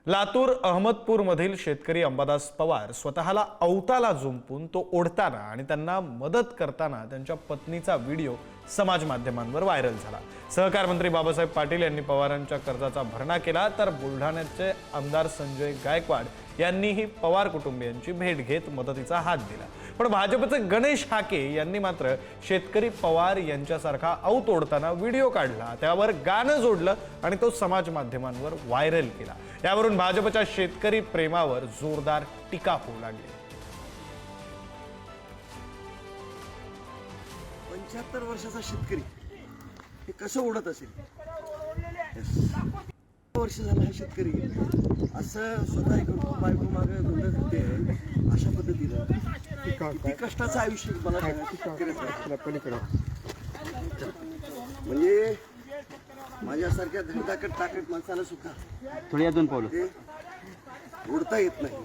लातूर अहमदपूरमधील शेतकरी अंबादास पवार स्वतःला अवताला जुंपून तो ओढताना आणि त्यांना मदत करताना त्यांच्या पत्नीचा व्हिडिओ समाज माध्यमांवर व्हायरल झाला। सहकार मंत्री बाबासाहेब पाटील यांनी पवारांच्या कर्जाचा भरणा केला, तर बुलढाण्याचे आमदार संजय गायकवाड यांनीही पवार कुटुंबियांची भेट घेत मदतीचा हात दिला। पण भाजपचे गणेश हाके यांनी मात्र शेतकरी पवार यांच्यासारखा औत ओढताना व्हिडिओ काढला, त्यावर गाणं जोडलं आणि तो समाज माध्यमांवर व्हायरल केला। यावरून भाजपच्या शेतकरी प्रेमावर जोरदार टीका होऊ लागली। 75 वर्षाचा शेतकरी हे कसं ओढत असेल? वर्ष झालं हा शेतकरी असं स्वतः करतो, बायको मागे धुंड घालते, अशा पद्धतीनं किती कष्टाचं आयुष्य मला म्हणजे माझ्यासारख्या धडधाकट ताकद माणसाला सुद्धा थोडी अजून पावलं ओढता येत नाही।